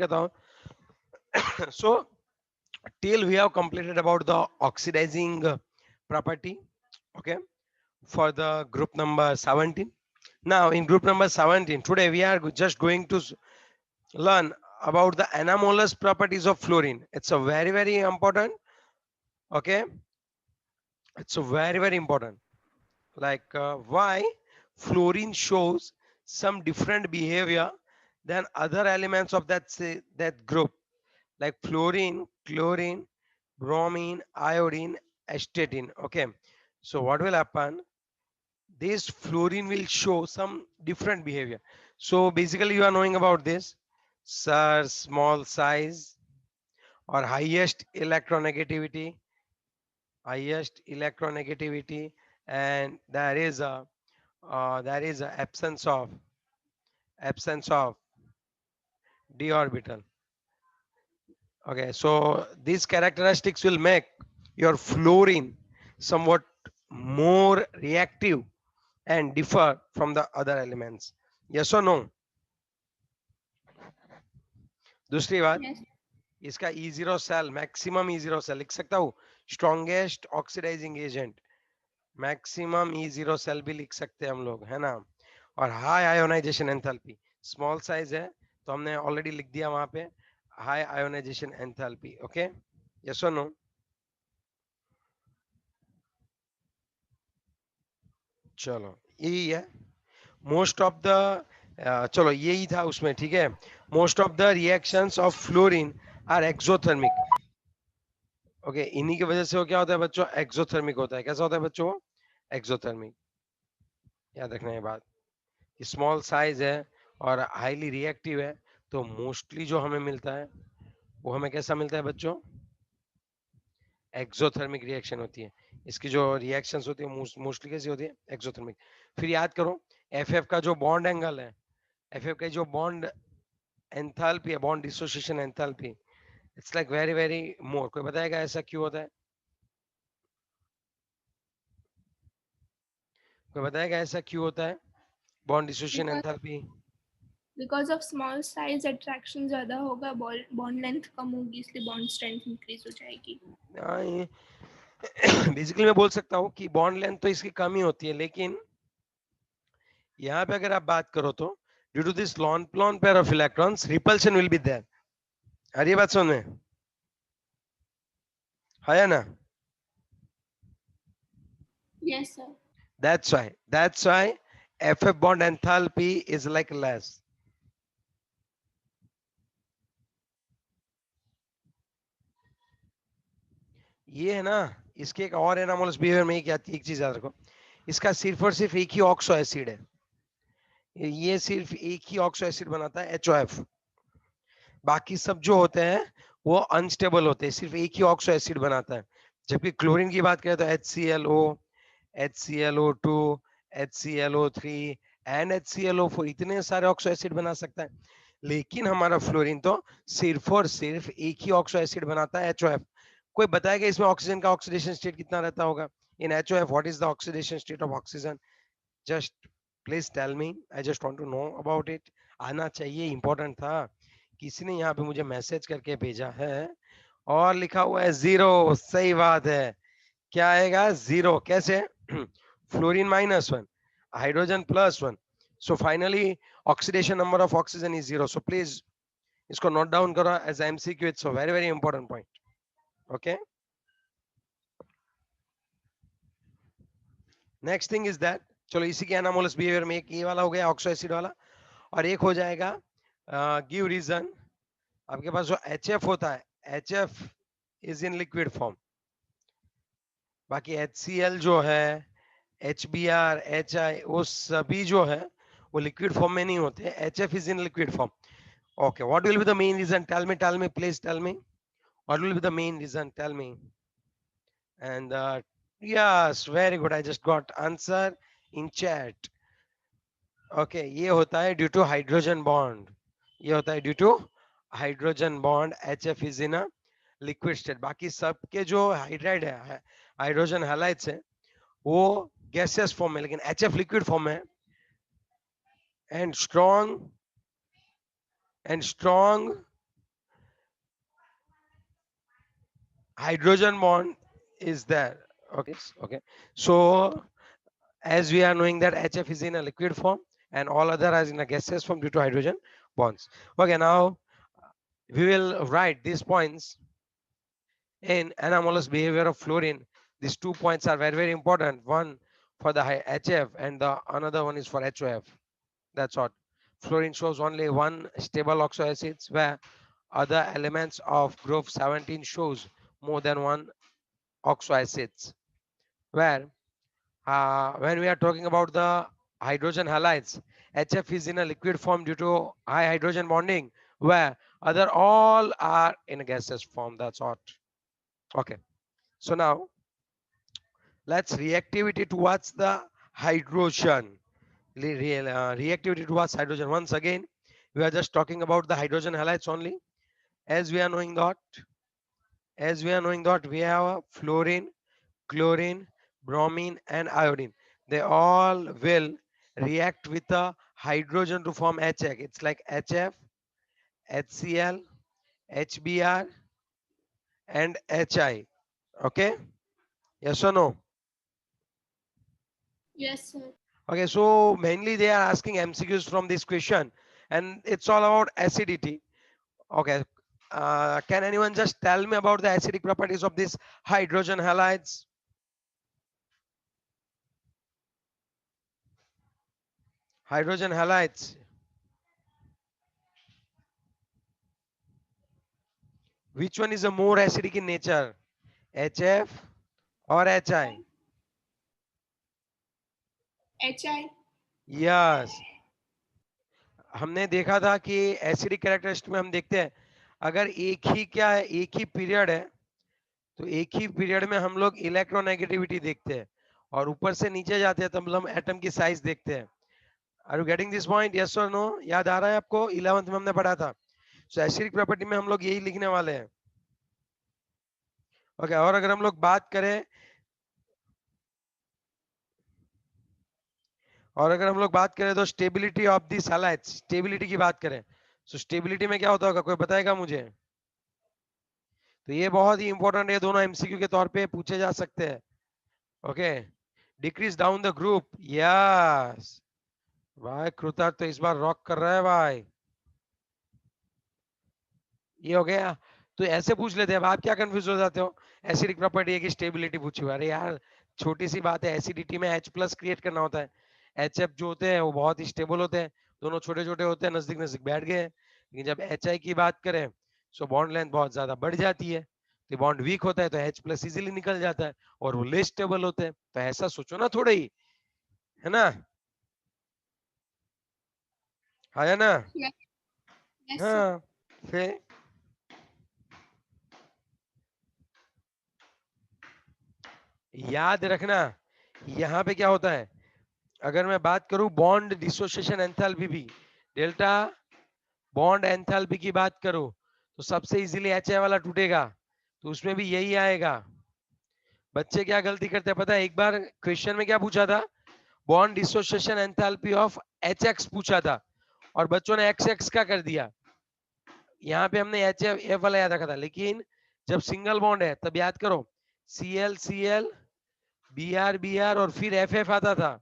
करता हूँ. So till we have completed about the oxidizing property, okay, for the group number 17. Now in group number 17, today we are just going to learn about the anomalous properties of fluorine. It's a very important, okay, it's a very important, like why fluorine shows some different behavior than other elements of that group, like fluorine, chlorine, bromine, iodine, astatine. Okay, so what will happen, this fluorine will show some different behavior. So basically you are knowing about this, sir, small size or highest electronegativity, and there is a absence of d orbital. Okay, so these characteristics will make your fluorine somewhat more reactive and differ from the other elements. Yes or no? दूसरी बात, Yes. इसका E0 cell, maximum E0 cell लिख सकता हूँ, strongest oxidising agent, maximum E0 cell भी लिख सकते हैं हम लोग, है ना. और high ionisation enthalpy, small size है तो हमने ऑलरेडी लिख दिया वहां पे high ionisation enthalpy. Okay, yes और नो? चलो यही है मोस्ट ऑफ द, चलो यही था उसमें, ठीक है. Most of the reactions of fluorine are exothermic. Okay, इन्हीं की वजह से वो क्या होता है बच्चों, एक्सोथर्मिक होता है. कैसा होता है बच्चों, एक्सोथर्मिक. याद रखना ये बात, स्मॉल साइज है और हाईली रिएक्टिव है, तो मोस्टली जो हमें मिलता है वो हमें कैसा मिलता है बच्चों, एक्सोथर्मिक रिएक्शन होती है. इसकी जो रिएक्शंस होती है मोस्टली कैसी होती है, एक्सोथर्मिक. फिर याद करो, एफ एफ का जो बॉन्ड एंगल है, एफ एफ का जो बॉन्ड एंथैल्पी है, bond dissociation enthalpy, it's like very more. कोई बताएगा ऐसा क्यों होता है, कोई बताएगा ऐसा क्यों होता है bond dissociation Because enthalpy? because of small size attraction ज़्यादा होगा, bond length कम होगी, इसलिए bond strength increase हो जाएगी. बेसिकली मैं बोल सकता हूँ कि बॉन्ड लेंथ तो इसकी कम ही होती है, लेकिन यहाँ पे अगर आप बात करो तो ड्यू टू दिस लॉन प्लॉन pair of electrons repulsion will be there. अरे ये बात समझ में है ना? Yes, sir. That's why FF bond enthalpy is like less. ये है ना, इसके एक और एनामोलस बिहेवियर में क्या, एक चीज याद रखो, इसका सिर्फ और सिर्फ एक ही ऑक्सो एसिड है, ये सिर्फ एक ही ऑक्सो एसिड बनाता है HOF. बाकी सब जो होते हैं वो अनस्टेबल होते हैं, सिर्फ एक ही ऑक्सो एसिड बनाता है. जबकि क्लोरीन की बात करें तो HClO, HClO2, HClO3 and HClO4 इतने सारे ऑक्सो एसिड बना सकता है. लेकिन हमारा फ्लोरीन तो सिर्फ और सिर्फ एक ही ऑक्सो एसिड बनाता है, HOF. कोई बताएगा इसमें ऑक्सीजन का ऑक्सीडेशन स्टेट कितना रहता होगा in HOF? What is the oxidation state of oxygen? Just please tell me, I just want to know about it. आना चाहिए, इंपॉर्टेंट था. किसी ने यहाँ पे मुझे मैसेज करके भेजा है और लिखा हुआ है जीरो. सही बात है, क्या आएगा, जीरो. कैसे? Fluorine -1, hydrogen +1. So finally oxidation number of oxygen is zero. So please इसको नोट डाउन करो as MCQ. It's a very important point. Okay, next thing is that, चलो इसी के एनामोलस बिहेवियर में एक ये वाला हो गया ऑक्सो एसिड वाला, और एक हो जाएगा गिव रीजन. आपके पास जो HF होता है, HF is in liquid form. बाकी HCl जो है, HBr, HI, वो सभी जो है वो लिक्विड फॉर्म में नहीं होते. HF is in liquid form. Okay, what will be the main reason? Tell me, please tell me. What will be the main reason? Tell me. And yes, very good. I just got answer in chat. Okay, ये होता है due to hydrogen bond. ये होता है due to hydrogen bond. HF is in a liquid state. बाकी सबके जो hydride है, हाइड्रोजन हैलाइड्स है, वो गैसियस फॉर्म में, लेकिन HF लिक्विड फॉर्म में. And strong hydrogen bond is there. Okay, okay. So as we are knowing that HF is in a liquid form and all other are in a gaseous form due to hydrogen bonds. Okay, now we will write these points in anomalous behavior of fluorine. These 2 points are very, very important. One for the HF and the another one is for HOF. That's what. Fluorine shows only one stable oxoacids, where other elements of group 17 shows more than one oxoacids. Where when we are talking about the hydrogen halides, HF is in a liquid form due to high hydrogen bonding, where other all are in a gaseous form. That's what. Okay. So now let's reactivity towards the hydrogen. Reactivity towards hydrogen. Once again, we are just talking about the hydrogen halides only. As we are knowing that, we have a fluorine, chlorine, bromine, and iodine. They all will react with the hydrogen to form HF. It's like HF, HCl, HBr, and HI. Okay? Yes or no? Yes, sir. Okay, so mainly they are asking MCQs from this question, and it's all about acidity. Okay, can anyone just tell me about the acidic properties of these hydrogen halides? Hydrogen halides. Which one is a more acidic in nature? HF or HI? HI. Yes. हमने देखा था कि acidic characteristic में हम देखते हैं अगर एक ही क्या है एक ही पीरियड है तो एक ही पीरियड में हम लोग इलेक्ट्रोनेगेटिविटी देखते हैं और ऊपर से नीचे जाते हैं तब हम एटम की साइज देखते हैं. Are you getting this point? Yes और नो? याद आ रहा है आपको? 11th में हमने पढ़ा था. सो एसिडिक प्रॉपर्टी में हम लोग यही लिखने वाले हैं. ओके, और अगर हम लोग बात करें तो स्टेबिलिटी ऑफ दी सैलाइड्स, स्टेबिलिटी की बात करें तो स्टेबिलिटी में क्या होता होगा? कोई बताएगा मुझे? तो ये बहुत ही इंपॉर्टेंट है, दोनों एमसीक्यू के तौर पे पूछे जा सकते हैं. Okay, decrease down the group. Yes भाई, कृतार्थ तो इस बार रॉक कर रहा है भाई. ये हो गया. तो ऐसे पूछ लेते हैं. अब आप क्या कंफ्यूज हो जाते हो? एसिडिक प्रॉपर्टी है कि स्टेबिलिटी पूछी हुई? अरे यार छोटी सी बात है, एसिडिटी में H प्लस क्रिएट करना होता है. HF जो होते हैं वो बहुत ही स्टेबल होते हैं, दोनों छोटे छोटे होते हैं, नजदीक नजदीक बैठ गए हैं. लेकिन जब HI की बात करें सो बॉन्ड लेंथ बहुत ज्यादा बढ़ जाती है, तो बॉन्ड वीक होता है तो H प्लस इजिली निकल जाता है और वो लेस स्टेबल होते हैं. तो ऐसा सोचो ना थोड़ा ही, है ना? है ना? Yes, yes, sir. हाँ. फिर याद रखना यहाँ पे क्या होता है. अगर मैं बात करूं बॉन्ड डिसोसिएशन एंथैल्पी भी, डेल्टा बॉन्ड एंथैल्पी की बात करो तो सबसे इजीली HI वाला टूटेगा, तो उसमें भी यही आएगा. बच्चे क्या गलती करते हैं पता है? एक बार क्वेश्चन में क्या पूछा था? Bond dissociation enthalpy of HX पूछा था और बच्चों ने XX का कर दिया. यहाँ पे हमने HF वाला याद रखा था, लेकिन जब सिंगल बॉन्ड है तब याद करो Cl Cl Br Br और फिर FF आता था.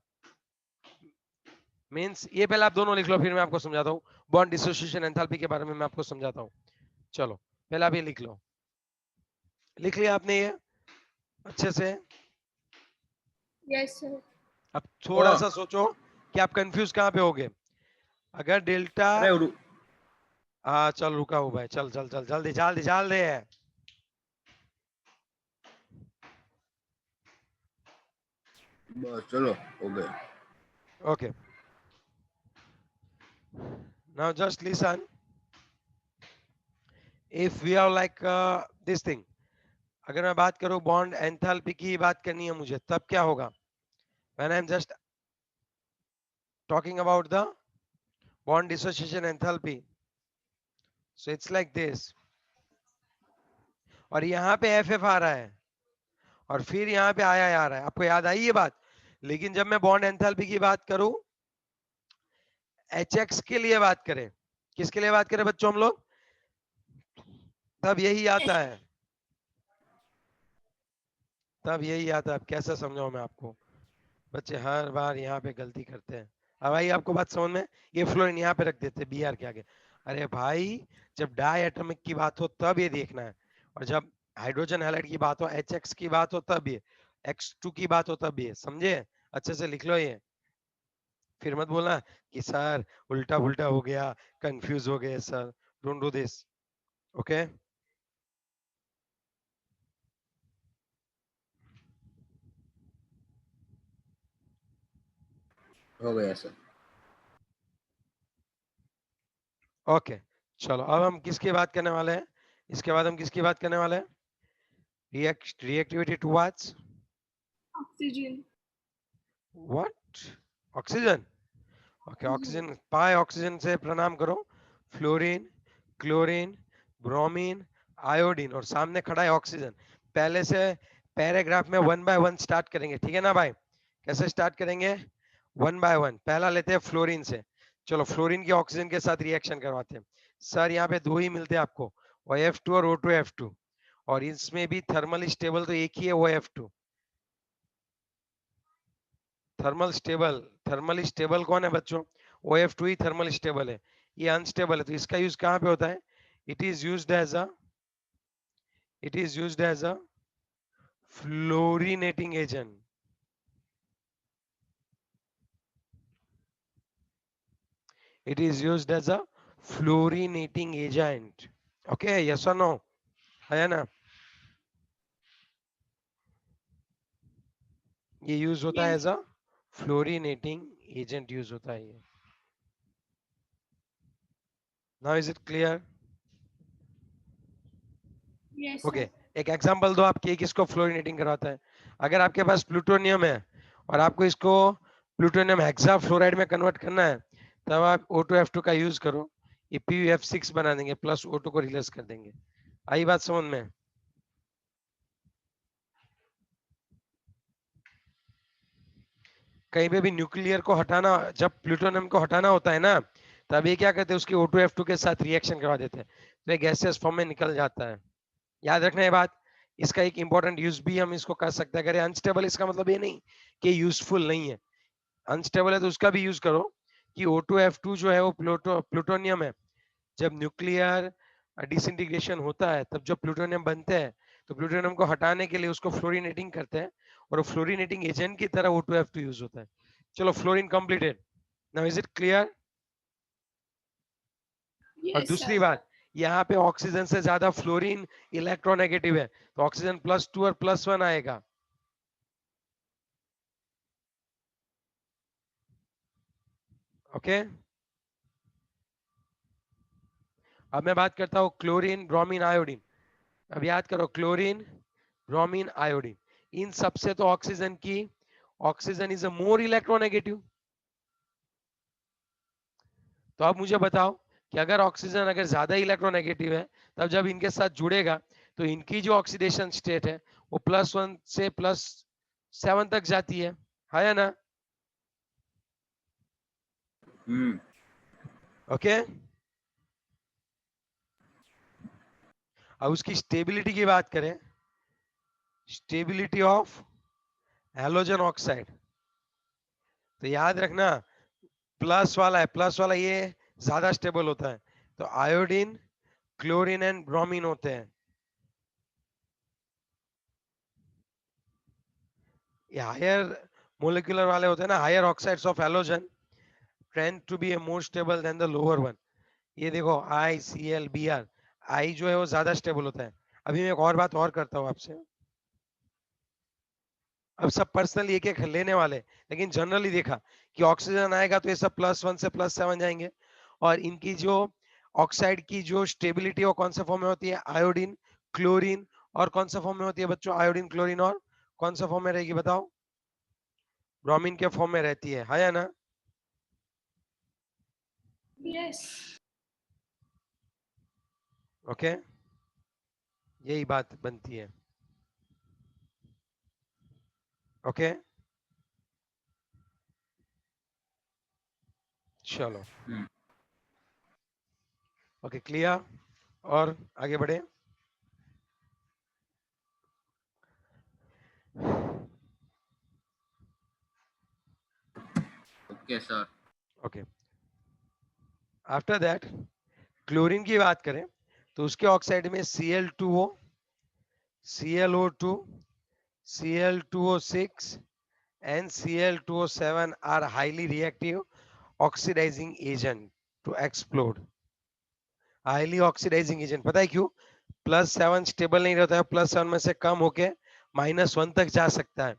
मींस ये पहले आप दोनों लिख लो, फिर मैं आपको समझाता हूँ. बॉन्ड डिसोसिएशन एंथैल्पी के बारे में मैं आपको समझाता हूँ. चलो पहले आप ये लिख लो. लिख लिया आपने ये अच्छे से? Yes, sir. अब थोड़ा हाँ. सा सोचो कि आप कंफ्यूज कहाँ पे होगे. अगर डेल्टा, अरे हाँ चल रुका हूँ भाई, चल चल चल जल्दी जल्दी जल्दी. बस चलो हो गया. Okay, now just listen. If we are like this thing, अगर मैं बात करूं बॉन्ड एंथैल्पी की बात करनी है मुझे, तब क्या होगा? When I am just talking about the bond dissociation enthalpy, so it's like this. और यहाँ पे FF आ रहा है और फिर यहाँ पे आया आ रहा है. आपको याद आई ये बात? लेकिन जब मैं बॉन्ड एंथैल्पी की बात करूं, HX के लिए बात करें, किसके लिए बात करें बच्चों हम लोग, तब यही आता है. तब यही आता है। अब कैसे समझाऊं मैं आपको, बच्चे हर बार यहाँ पे गलती करते हैं। अब भाई आपको बात समझ में, ये फ्लोरीन यहाँ पे रख देते हैं Br के आगे। अरे भाई जब डाई एटॉमिक की बात हो तब ये देखना है, और जब हाइड्रोजन हैलाइड की बात हो, HX की बात हो तब ये, X2 की बात हो तब ये, समझे? अच्छे से लिख लो ये, फिर मत बोलना कि सर उल्टा पुल्टा हो गया, कंफ्यूज हो गए sir. Don't do this, okay? हो गया सर। ओके चलो, अब हम किसकी बात करने वाले हैं? इसके बाद हम किसकी बात करने वाले हैं? Reactivity towards Oxygen. What? Oxygen. Okay, oxygen, पाए ऑक्सीजन से प्रणाम करो। फ्लोरीन, क्लोरीन, ब्रोमीन, आयोडीन, और सामने खड़ा है ऑक्सीजन। पहले से पैराग्राफ में 1 बाय 1 स्टार्ट करेंगे, ठीक है ना भाई? कैसे स्टार्ट करेंगे? 1 बाय 1। पहला लेते हैं फ्लोरीन से। चलो फ्लोरीन की ऑक्सीजन के साथ रिएक्शन करवाते हैं। सर यहाँ पे दो ही मिलते हैं आपको, OF2 और O2F2, और इसमें भी थर्मली स्टेबल तो एक ही है, OF2। थर्मली स्टेबल कौन है बच्चों? OF2 ही थर्मली स्टेबल है, ये अनस्टेबल है। तो इसका यूज कहाँ पे होता है? It is used as a fluorinating agent. It is used as a fluorinating agent. Okay, yes or no? है ना? ये यूज होता है Yes. As a fluorinating agent, use होता है ये। Now is it clear? Yes, okay, sir. एक example दो आपकी, किसको फ्लोरीनेटिंग करवाता है? अगर आपके पास प्लूटोनियम है और आपको इसको प्लूटोनियम हेक्साफ्लोराइड में कन्वर्ट करना है, तब आप O2F2 का यूज करो, ये PuF6 बना देंगे, प्लस O2 को रिलीज कर देंगे। आई बात समझ में? कहीं पे भी न्यूक्लियर को हटाना, जब प्लूटोनियम को हटाना होता है ना, तब ये क्या करते हैं, उसके O2F2 के साथ रिएक्शन करवा देते हैं, तो ये गैसियस फॉर्म में निकल जाता है। याद रखना ये बात। इसका एक इंपॉर्टेंट यूज भी हम इसको कर सकते हैं। अगर अनस्टेबल, इसका मतलब ये नहीं कि यूजफुल नहीं है। अनस्टेबल है तो उसका भी यूज करो, कि O2F2 जो है वो प्लूटोनियम है। जब न्यूक्लियर डिसइंटीग्रेशन होता है, तब जो प्लूटोनियम बनते हैं, तो प्लूटोनियम को हटाने के लिए उसको फ्लोरीनेटिंग करते हैं, और फ्लोरीनेटिंग एजेंट की तरह O2F2 यूज होता है। चलो fluorine completed. Now is it clear? और Yes, दूसरी sir. बात, यहाँ पे ऑक्सीजन से ज्यादा फ्लोरीन इलेक्ट्रोनेगेटिव है, तो ऑक्सीजन +2 और +1 आएगा। ओके, अब मैं बात करता हूँ क्लोरीन, ब्रोमीन, आयोडीन। अब याद करो, क्लोरीन, ब्रोमीन, आयोडीन, इन सबसे तो oxygen is a more electronegative. तो अब मुझे बताओ कि अगर ऑक्सीजन अगर ज्यादा इलेक्ट्रोनेगेटिव है, तब जब इनके साथ जुड़ेगा तो इनकी जो ऑक्सीडेशन स्टेट है वो +1 से +7 तक जाती है या ना? ओके, अब उसकी स्टेबिलिटी की बात करें, स्टेबिलिटी ऑफ हैलोजन ऑक्साइड, तो याद रखना प्लस वाला ये ज्यादा स्टेबल होता है। तो आयोडीन, क्लोरीन एंड ब्रोमीन होते हैं। ये हायर मोलिकुलर वाले होते हैं ना, higher oxides of halogen tend to be more stable than the lower one. ये देखो ICl, Br, आई जो है वो ज्यादा स्टेबल होता है। अभी मैं एक और बात और करता हूँ आपसे। अब सब पर्सनल एक एक लेने वाले, लेकिन जनरली देखा कि ऑक्सीजन आएगा तो ये सब +1 से +7 जाएंगे, और इनकी जो ऑक्साइड की जो स्टेबिलिटी वो कौन से फॉर्म में होती है? आयोडीन, क्लोरीन, और कौन सा फॉर्म में होती है बच्चों? आयोडीन, क्लोरीन, और कौन सा फॉर्म में रहेगी बताओ? ब्रोमीन के फॉर्म में रहती है या ना? Yes. ओके, यही बात बनती है। ओके, चलो, ओके क्लियर, और आगे बढ़े। Okay sir. Okay, after that chlorine की बात करें तो उसके ऑक्साइड में Cl2O, ClO2, Cl2O6 and Cl2O7 are highly reactive oxidizing agent to explode. Highly oxidizing agent, पता है क्यों? +7 स्टेबल नहीं रहता है, +7 में से कम होके -1 तक जा सकता है।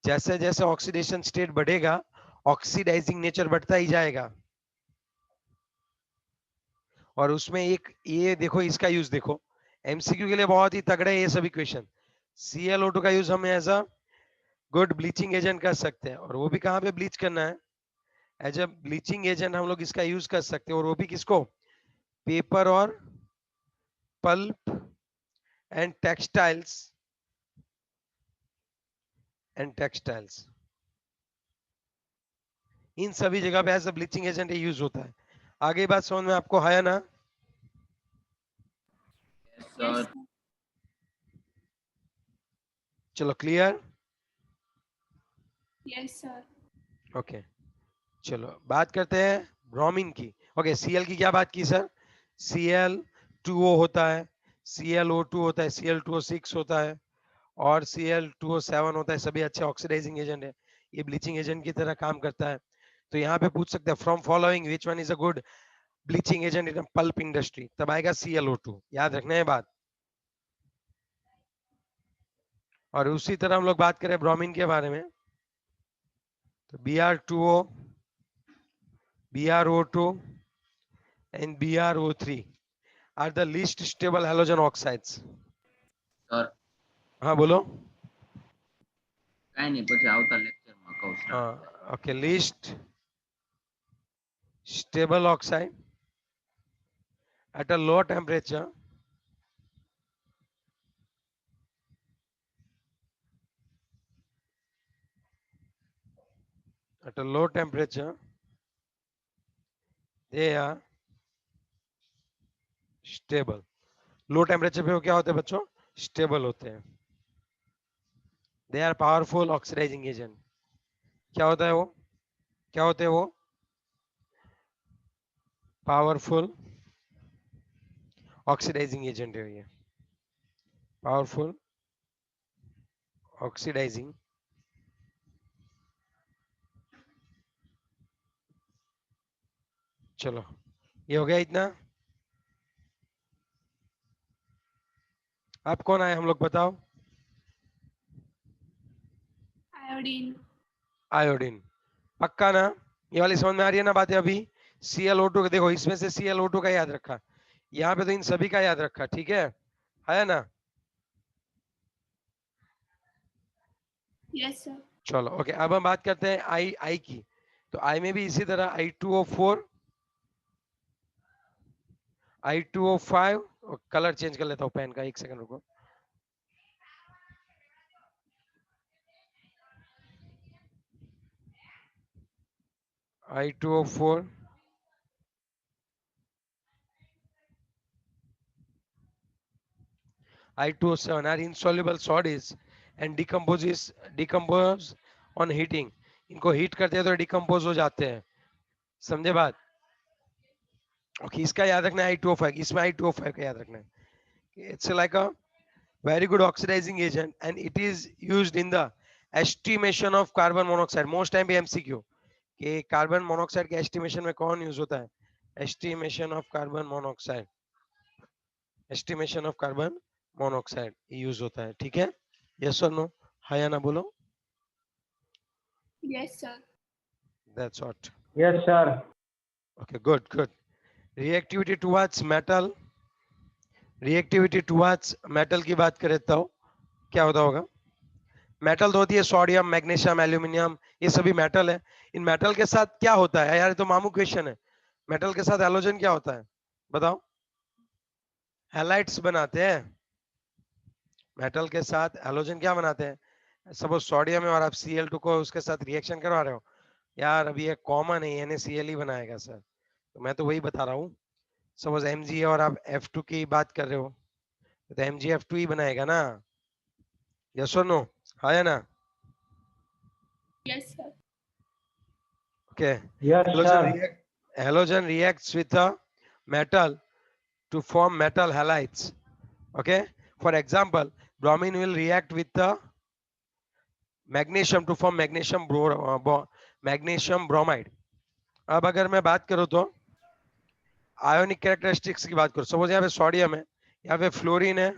जैसे जैसे ऑक्सीडेशन स्टेट बढ़ेगा ऑक्सीडाइजिंग नेचर बढ़ता ही जाएगा। और उसमें एक ये देखो, इसका यूज देखो, एमसीक्यू के लिए बहुत ही तगड़ा है ये सभी क्वेश्चन। Cl2 का यूज हम as a good bleaching agent कर सकते हैं, और वो भी कहाँ पे ब्लीच करना है? एज अ ब्लीचिंग एजेंट हम लोग इसका यूज कर सकते हैं, और वो भी किसको? पेपर और पल्प एंड टेक्सटाइल्स इन सभी जगह पे as a bleaching agent use होता है। आगे बात समझ में आपको है ना? Yes, sir. sir. चलो क्लियर? Yes, sir. ओके, चलो बात करते हैं ब्रोमीन की। ओके, Cl की क्या बात की सर? Cl2O होता है, ClO2 होता है, Cl2O6 होता है और Cl2O7 होता है। सभी अच्छे ऑक्सीडाइजिंग एजेंट है, ये ब्लीचिंग एजेंट की तरह काम करता है। तो यहाँ पे पूछ सकते हैं from following which one is a good bleaching agent in pulp industry, तब आएगा ClO2। याद रखना है बात। और उसी तरह हम लोग बात करें ब्रोमीन के बारे में, तो Br2O, BrO2 and BrO3 are the least stable halogen oxides. Sir हाँ बोलो। કાઈ નહીં, પછી આવતા લેક્ચરમાં કહું સ્ટાર્ટ. हाँ okay, least stable oxide at a low temperature they are stable. Low temperature पे वो क्या होते हैं बच्चों? स्टेबल होते हैं। They are powerful oxidizing agent. क्या होता है वो? क्या होते हैं वो? पावरफुल ऑक्सीडाइजिंग एजेंट है ये, पावरफुल ऑक्सीडाइजिंग। चलो ये हो गया इतना। अब कौन आए हम लोग बताओ? Iodine. आयोडीन, पक्का ना? ये वाली समझ में आ रही है ना बातें अभी? Cl2 देखो, इसमें से Cl2 का याद रखा, यहाँ पे तो इन सभी का याद रखा, ठीक है ना? Yes, sir. चलो ओके, अब हम बात करते हैं आई की। तो आई में भी इसी तरह I2O4, I2O5, कलर चेंज कर लेता हूँ पेन का, एक सेकंड रुको। I2O4, I2O7 are insoluble solids and decompose on heating. इनको हीट करते हैं तो डिकम्पोज हो जाते हैं, समझे बात? ओके, इसका याद रखना है I2O5, इसमें I2O5 का याद रखना है। It's like a very good oxidizing agent and it is used in the estimation of carbon monoxide. most time पे MCQ कि कार्बन मोनोऑक्साइड के एस्टिमेशन में कौन यूज होता है? Estimation of carbon monoxide, estimation of carbon monoxide use होता है, ठीक है? यस और नो, हाँ या ना बोलो। Yes, sir. That's what. Yes, sir. Okay, good. Reactivity towards metal, reactivity towards metal की बात करें तो क्या होता होगा? मेटल तो होती है सोडियम, मैग्नीशियम, एल्यूमिनियम, ये सभी मेटल है। इन मेटल के साथ क्या होता है यार? ये तो मामू क्वेश्चन है। मेटल के साथ हैलोजन क्या होता है बताओ? हैलाइड्स बनाते हैं। मेटल के साथ हैलोजन क्या बनाते हैं? सपोज सोडियम है और आप Cl2 को उसके साथ रिएक्शन करवा रहे हो, यार अभी ये कॉमन है, NaCl ही बनाएगा सर। तो मैं तो वही बता रहा हूँ, सपोज Mg है और आप F2 की बात कर रहे हो, तो MgF2 ही बनाएगा ना? यस और नो, हाँ या ना? Yes, sir. Okay. Yes, sir. Halogen reacts with a metal to form metal halides. Okay. For example, bromine will react with the magnesium to form magnesium bromide. अब अगर मैं बात करूं तो आयोनिक कैरेक्टरिस्टिक्स की बात करूं, सपोज यहाँ पे सोडियम है, यहाँ पे फ्लोरीन है,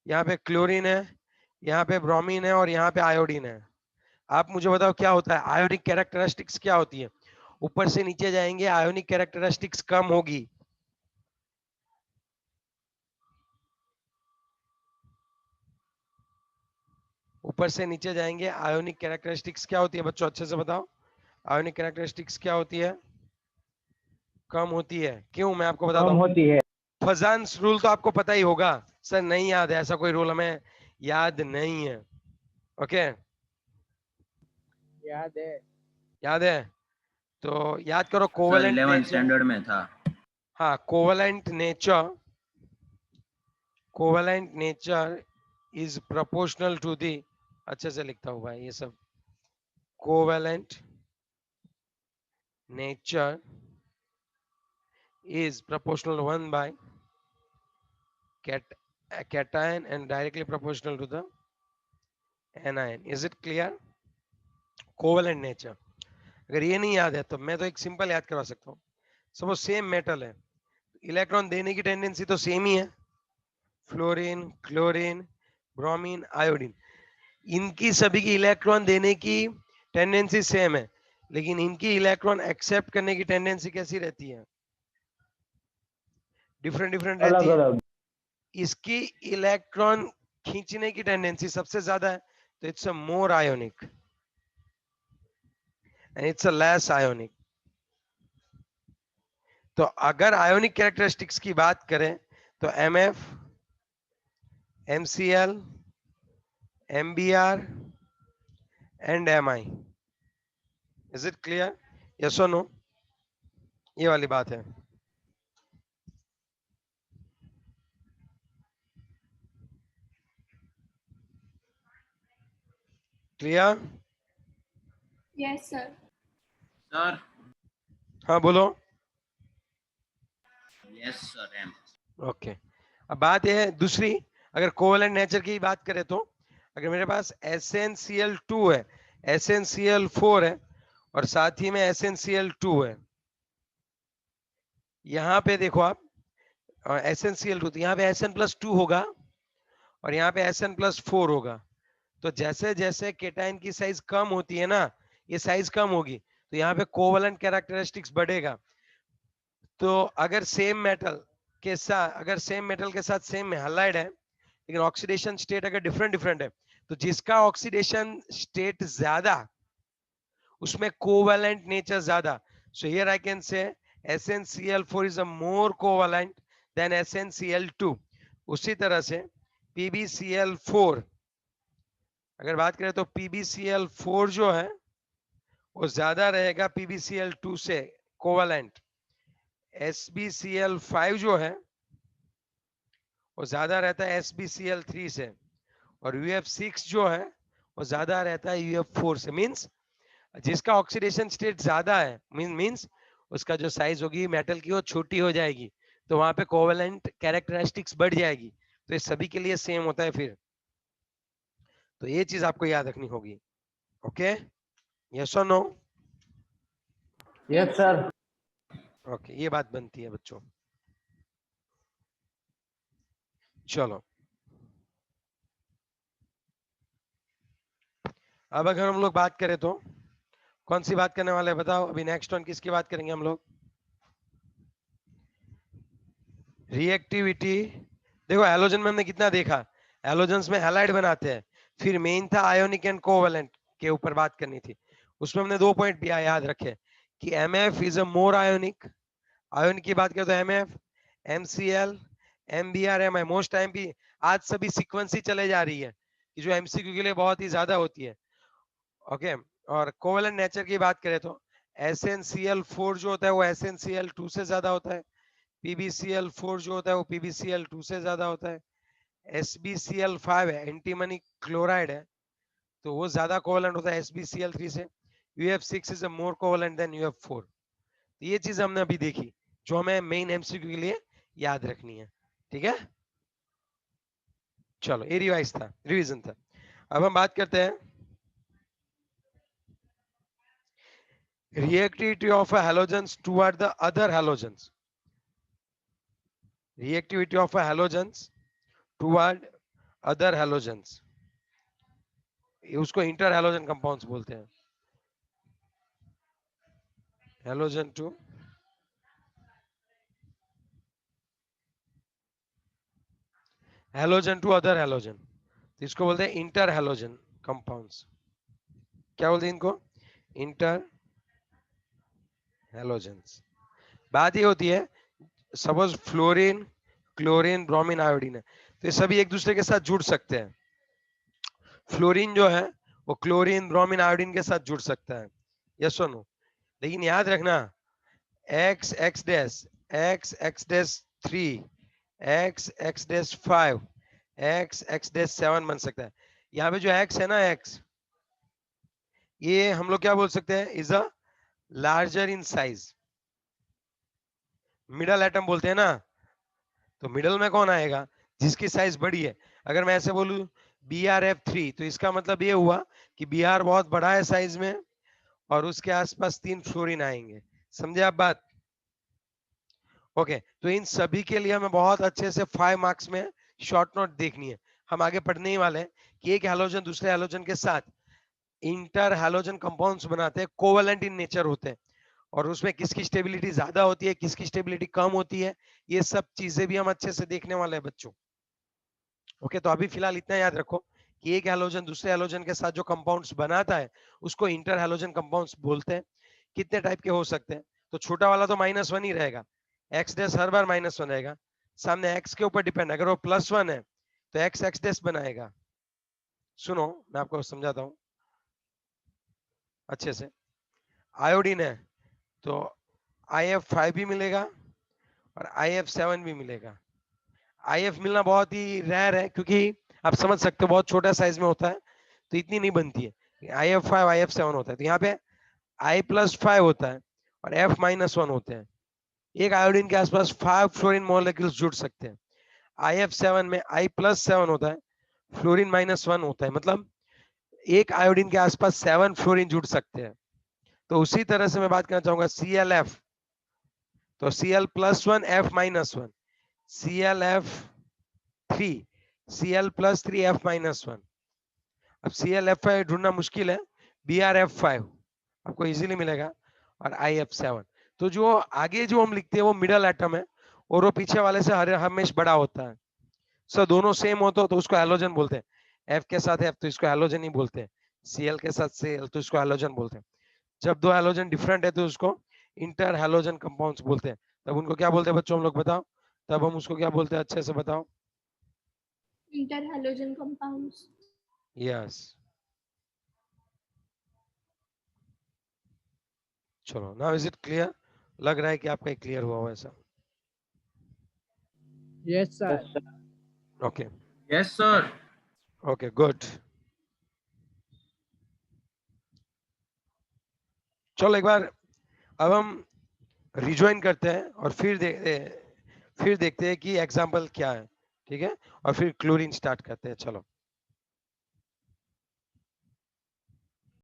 यहाँ पे क्लोरीन है, यहाँ पे ब्रोमीन है और यहाँ पे आयोडीन है। आप मुझे बताओ क्या होता है, आयोनिक कैरेक्टरिस्टिक्स क्या होती है? ऊपर से नीचे जाएंगे आयोनिक कैरेक्टरिस्टिक्स कम होगी। ऊपर से नीचे जाएंगे आयोनिक कैरेक्टरिस्टिक्स क्या होती है बच्चों, अच्छे से बताओ। आयोनिक कैरेक्टरिस्टिक्स क्या होती है? कम होती है। क्यों? मैं आपको बताता कम हूँ। होती है। फजान्स रूल तो आपको पता ही होगा। सर नहीं याद है, ऐसा कोई रूल हमें याद नहीं है। ओके, याद है। याद है तो याद करो। सर कोवेलेंट 11 नेचर, स्टैंडर्ड में था। हाँ covalent nature is proportional to the, अच्छे से लिखता हूँ भाई ये सब। Covalent nature is proportional 1 by cation and directly proportional to the anion. Is it clear? Covalent nature. अगर ये नहीं याद है तो मैं तो एक सिंपल याद करवा सकता हूँ। सपोज सेम मेटल है, इलेक्ट्रॉन देने की टेंडेंसी तो सेम ही है, फ्लोरीन, क्लोरीन, ब्रोमीन, आयोडीन, इनकी सभी की इलेक्ट्रॉन देने की टेंडेंसी सेम है, लेकिन इनकी इलेक्ट्रॉन एक्सेप्ट करने की टेंडेंसी कैसी रहती है? डिफरेंट डिफरेंट रहती अलग है। अलग। इसकी इलेक्ट्रॉन खींचने की टेंडेंसी सबसे ज्यादा है, तो it's a more ionic and it's a less ionic. तो अगर आयोनिक कैरेक्टरिस्टिक्स की बात करें तो MF, MCl, MBr and Mi। Is it clear? Yes और नो? ये वाली बात है। क्लियर? Yes, sir. सर हाँ बोलो। Yes sir M. ओके, अब बात यह है दूसरी, अगर कोवेलेंट नेचर की बात करें तो अगर मेरे पास SnCl2 है, SnCl4 है और साथ ही में SnCl2 है, यहाँ पे देखो आप SnCl2, तो यहाँ पे Sn+2 होगा और यहाँ पे Sn+4 होगा। तो जैसे जैसे केटाइन की साइज कम होती है ना, ये साइज कम होगी, तो यहाँ पे कोवेलेंट कैरेक्टरिस्टिक्स बढ़ेगा। तो अगर सेम मेटल के साथ सेम हैलाइड है, लेकिन ऑक्सीडेशन स्टेट अगर डिफरेंट डिफरेंट है, तो जिसका ऑक्सीडेशन स्टेट ज्यादा उसमें कोवेलेंट नेचर ज्यादा। So here I can say SnCl4 is a more covalent than SnCl2। उसी तरह से PbCl4 अगर बात करें तो PbCl4 जो है वो ज्यादा रहेगा PbCl2 से कोवेलेंट। SbCl5 जो है वो ज्यादा रहता है SbCl3 से, और UF6 जो है वो ज्यादा रहता है UF4 से। मींस जिसका ऑक्सीडेशन स्टेट ज्यादा है मींस उसका जो साइज होगी मेटल की वो छोटी हो जाएगी, तो वहां पे कोवेलेंट कैरेक्टरिस्टिक्स बढ़ जाएगी। तो ये सभी के लिए सेम होता है फिर, तो ये चीज आपको याद रखनी होगी। ओके, यस और नो? Yes sir. ओके, ये बात बनती है बच्चों। चलो अब अगर हम लोग बात करें तो कौन सी बात करने वाले हैं बताओ? अभी नेक्स्ट वन किसकी बात करेंगे हम लोग? रिएक्टिविटी। देखो हैलोजन में हमने कितना देखा, हैलोजन्स में हैलाइड बनाते हैं, फिर मेन था आयोनिक एंड कोवेलेंट के ऊपर बात करनी थी। उसमें हमने 2 पॉइंट भी याद रखे कि MF is a more ionic, ionic की बात करें तो MF, MCl, MBr, Mi। Most time भी आज सभी सीक्वेंस ही चले जा रही है कि जो MCQ के लिए बहुत ही ज्यादा होती है। ओके, और कोवेलेंट नेचर की बात करें तो SnCl4 जो होता है वो SnCl2 से ज्यादा होता है, PbCl4 जो होता है वो PbCl2 से ज्यादा होता है, SbCl5 है एंटीमनी क्लोराइड है, तो वो ज्यादा कोवेलेंट होता है SbCl3 से। UF6 is a more covalent than UF4. ये चीज हमने अभी देखी जो हमें मेन एमसीक्यू के लिए याद रखनी है, ठीक है। चलो ये रिवाइज था, रिवीजन था। अब हम बात करते हैं reactivity of a halogens toward the other halogens. Reactivity of a halogens toward other halogens, उसको इंटर हैलोजन कंपाउंड्स बोलते हैं। हैलोजन टू अदर हैलोजन, तो इसको बोलते हैं इंटर हैलोजन कंपाउंड्स। क्या बोलते हैं इनको? Inter halogens. बात ये होती है, suppose fluorine, chlorine, bromine, iodine है, तो ये सभी एक दूसरे के साथ जुड़ सकते हैं। फ्लोरीन जो है वो क्लोरीन, ब्रोमीन, आयोडीन के साथ जुड़ सकता है, यस और नो। लेकिन याद रखना x x dash 3 x dash 5 x dash 7 बन सकता है। यहाँ पे जो x है ना, x ये हम लोग क्या बोल सकते हैं, is a larger in size. Middle atom बोलते हैं ना, तो मिडल में कौन आएगा? जिसकी साइज बड़ी है। अगर मैं ऐसे बोलूं BrF3, तो इसका मतलब ये हुआ कि Br बहुत बड़ा है साइज में और उसके आसपास 3 फ्लोरीन आएंगे। समझे आप बात? ओके, तो इन सभी के लिए हमें बहुत अच्छे से 5 मार्क्स में शॉर्ट नोट देखनी है। हम आगे पढ़ने ही वाले हैं कि एक हैलोजन दूसरे हैलोजन के साथ इंटर हैलोजन कंपाउंड्स बनाते हैं, कोवेलेंट इन नेचर होते हैं, और उसमें किसकी स्टेबिलिटी ज्यादा होती है, किसकी स्टेबिलिटी कम होती है, ये सब चीजें भी हम अच्छे से देखने वाले हैं बच्चों। ओके, तो अभी फिलहाल इतना याद रखो कि एक हैलोजन दूसरे हैलोजन के साथ जो कंपाउंड्स बनाता है उसको इंटर हैलोजन कंपाउंड्स बोलते हैं। कितने टाइप के हो सकते हैं? तो छोटा वाला तो -1 ही रहेगा, एक्स डैश हर बार -1 रहेगा, सामने एक्स के ऊपर डिपेंड। अगर वो +1 है तो एक्स एक्स डैश बनाएगा। सुनो मैं आपको समझाता हूँ अच्छे से। आयोडीन है तो IF5 भी मिलेगा और IF7 भी मिलेगा। IF मिलना बहुत ही रेयर है क्योंकि आप समझ सकते हो बहुत छोटा साइज में होता है, तो इतनी नहीं बनती है। IF5 IF7 होता है, तो यहाँ पे I+5 होता है और F-1 होते हैं। एक आयोडीन के आसपास 5 फ्लोरीन मॉलिक्यूल्स जुड़ सकते हैं। IF7 में I+7 होता है, फ्लोरीन -1 होता है, मतलब एक आयोडीन के आसपास 7 फ्लोरीन जुड़ सकते हैं। तो उसी तरह से मैं बात करना चाहूंगा ClF, तो Cl+1 F-1, ClF3 Cl+3 F-1। अब ClF5 ढूंढना मुश्किल है, BrF5 आपको इजीली मिलेगा और IF7। तो जो आगे जो हम लिखते हैं वो मिडल एटम है और वो पीछे वाले से हमेशा बड़ा होता है। सो दोनों सेम हो तो उसको हैलोजन बोलते हैं। F के साथ F तो इसको हैलोजन ही बोलते हैं, Cl के साथ Cl तो इसको हैलोजन बोलते हैं। जब दो हैलोजन डिफरेंट है तो उसको इंटर हैलोजन कंपाउंड्स बोलते हैं। तब उनको क्या बोलते हैं बच्चों, हम लोग बताओ, तब हम उसको क्या बोलते हैं, अच्छे से बताओ। Inter halogen compounds. यस, चलो नाउ इज इट क्लियर? लग रहा है कि आपका क्लियर हुआ हो ऐसा। Yes, sir. Okay Yes, sir. Okay good. चलो एक बार अब हम रिज्वाइन करते हैं और फिर देखते हैं कि एग्जाम्पल क्या है, ठीक है, और फिर क्लोरीन स्टार्ट करते हैं। चलो